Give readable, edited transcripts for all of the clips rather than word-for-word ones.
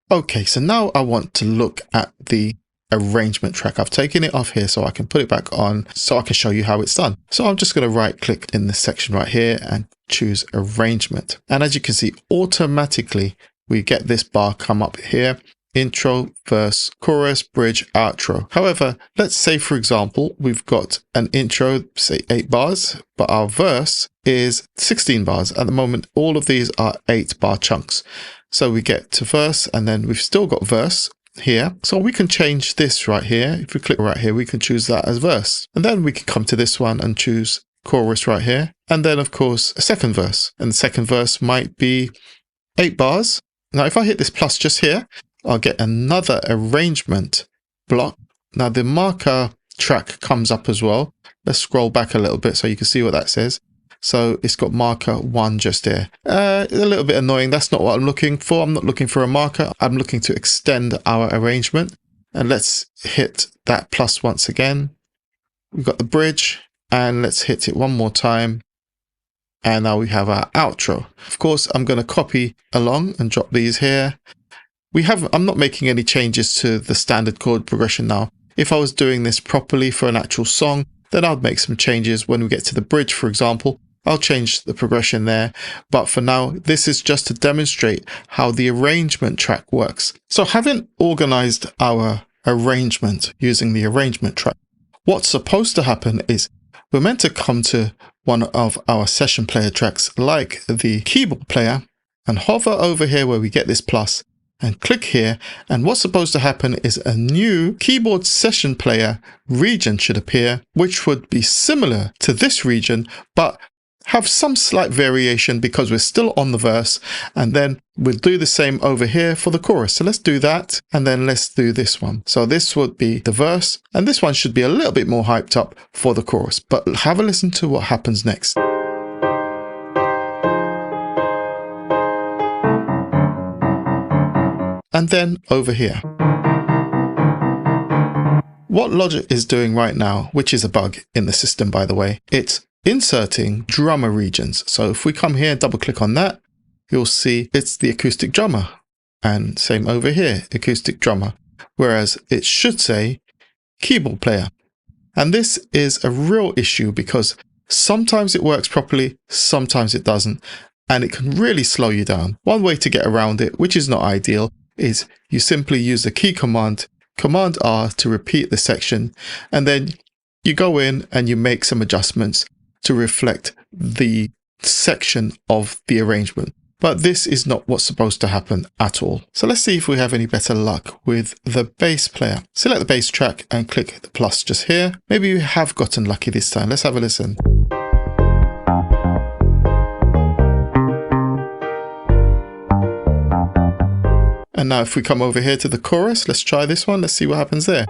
Okay, so now I want to look at the arrangement track. I've taken it off here so I can put it back on so I can show you how it's done. So I'm just going to right click in this section right here and choose arrangement. And as you can see, automatically we get this bar come up here: intro, verse, chorus, bridge, outro. However, let's say for example, we've got an intro, say 8 bars, but our verse is 16 bars. At the moment, all of these are 8-bar chunks. So we get to verse and then we've still got verse here. So we can change this right here. If we click right here, we can choose that as verse. And then we can come to this one and choose chorus right here. And then of course, a second verse. And the second verse might be 8 bars. Now, if I hit this plus just here, I'll get another arrangement block. Now the marker track comes up as well. Let's scroll back a little bit so you can see what that says. So it's got marker 1 just there. A little bit annoying. That's not what I'm looking for. I'm not looking for a marker. I'm looking to extend our arrangement. And let's hit that plus once again. We've got the bridge and let's hit it one more time. And now we have our outro. Of course, I'm going to copy along and drop these here. I'm not making any changes to the standard chord progression now. If I was doing this properly for an actual song, then I'd make some changes when we get to the bridge, for example. I'll change the progression there. But for now, this is just to demonstrate how the arrangement track works. So having organized our arrangement using the arrangement track, what's supposed to happen is we're meant to come to one of our session player tracks like the keyboard player and hover over here where we get this plus and click here. And what's supposed to happen is a new keyboard session player region should appear, which would be similar to this region, but have some slight variation because we're still on the verse. And then we'll do the same over here for the chorus. So let's do that. And then let's do this one. So this would be the verse. And this one should be a little bit more hyped up for the chorus. But have a listen to what happens next. And then over here. What Logic is doing right now, which is a bug in the system, by the way, it's inserting drummer regions. So if we come here, double click on that, you'll see it's the acoustic drummer. And same over here, acoustic drummer. Whereas it should say keyboard player. And this is a real issue because sometimes it works properly, sometimes it doesn't. And it can really slow you down. One way to get around it, which is not ideal, is you simply use the key command, Command R, to repeat the section. And then you go in and you make some adjustments to reflect the section of the arrangement. But this is not what's supposed to happen at all. So let's see if we have any better luck with the bass player. Select the bass track and click the plus just here. Maybe you have gotten lucky this time. Let's have a listen. And now if we come over here to the chorus, let's try this one. Let's see what happens there.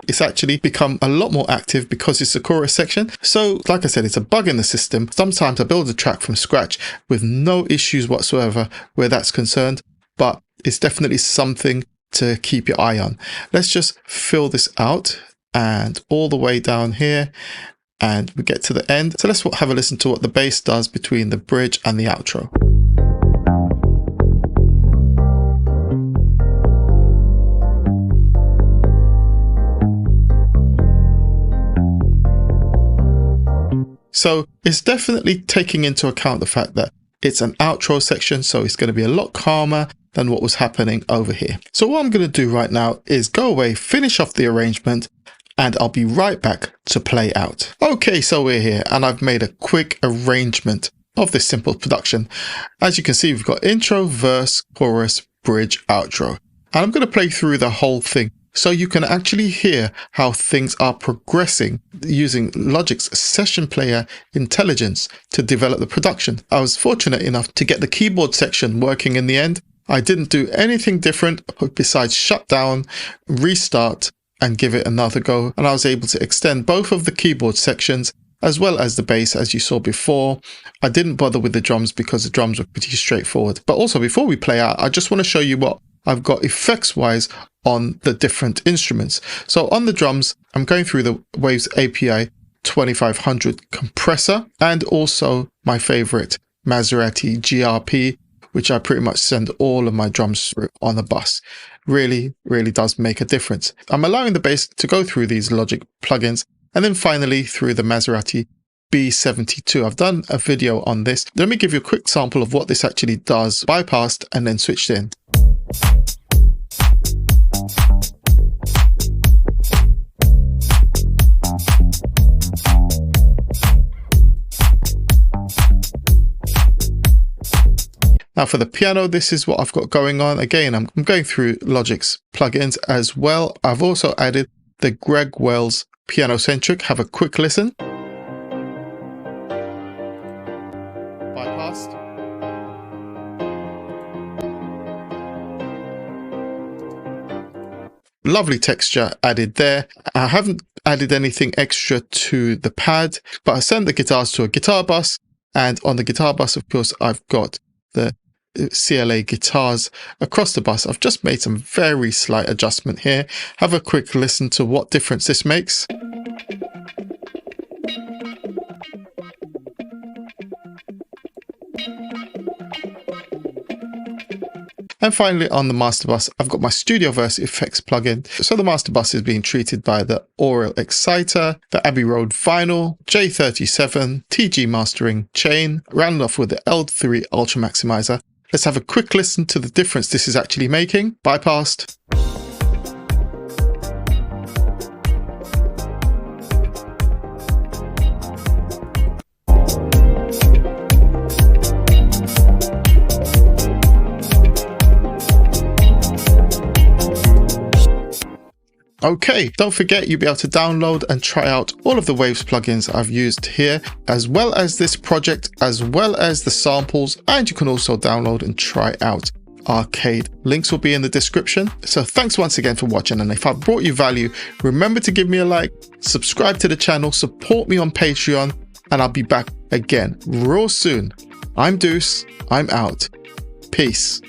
It's actually become a lot more active because it's a chorus section. So like I said, it's a bug in the system. Sometimes I build a track from scratch with no issues whatsoever where that's concerned, but it's definitely something to keep your eye on. Let's just fill this out and all the way down here. And we get to the end. So let's have a listen to what the bass does between the bridge and the outro. So it's definitely taking into account the fact that it's an outro section, so it's going to be a lot calmer than what was happening over here. So what I'm going to do right now is go away, finish off the arrangement, and I'll be right back to play out. Okay, so we're here and I've made a quick arrangement of this simple production. As you can see, we've got intro, verse, chorus, bridge, outro. And I'm going to play through the whole thing so you can actually hear how things are progressing using Logic's session player intelligence to develop the production. I was fortunate enough to get the keyboard section working in the end. I didn't do anything different besides shut down, restart, and give it another go. And I was able to extend both of the keyboard sections as well as the bass, as you saw before. I didn't bother with the drums because the drums were pretty straightforward. But also before we play out, I just want to show you what I've got effects wise on the different instruments. So on the drums, I'm going through the Waves API 2500 compressor, and also my favorite Maserati GRP, which I pretty much send all of my drums through on the bus. Really does make a difference. I'm allowing the bass to go through these Logic plugins, and then finally through the Maserati B72. I've done a video on this. Let me give you a quick sample of what this actually does, bypassed and then switched in. Now for the piano, this is what I've got going on. Again, I'm going through Logic's plugins as well. I've also added the Greg Wells Piano Centric. Have a quick listen. Bypassed. Lovely texture added there. I haven't added anything extra to the pad, but I sent the guitars to a guitar bus, and on the guitar bus, of course, I've got the CLA guitars across the bus. I've just made some very slight adjustment here. Have a quick listen to what difference this makes. And finally, on the master bus, I've got my Studioverse effects plugin. So the master bus is being treated by the Aural Exciter, the Abbey Road Vinyl, J37, TG Mastering Chain, rounded off with the L3 Ultra Maximizer. Let's have a quick listen to the difference this is actually making. Bypassed. Okay, don't forget you'll be able to download and try out all of the Waves plugins I've used here, as well as this project, as well as the samples, and you can also download and try out Arcade. Links will be in the description. So thanks once again for watching, and if I brought you value, remember to give me a like, subscribe to the channel, support me on Patreon, and I'll be back again real soon. I'm Deuce, I'm out. Peace.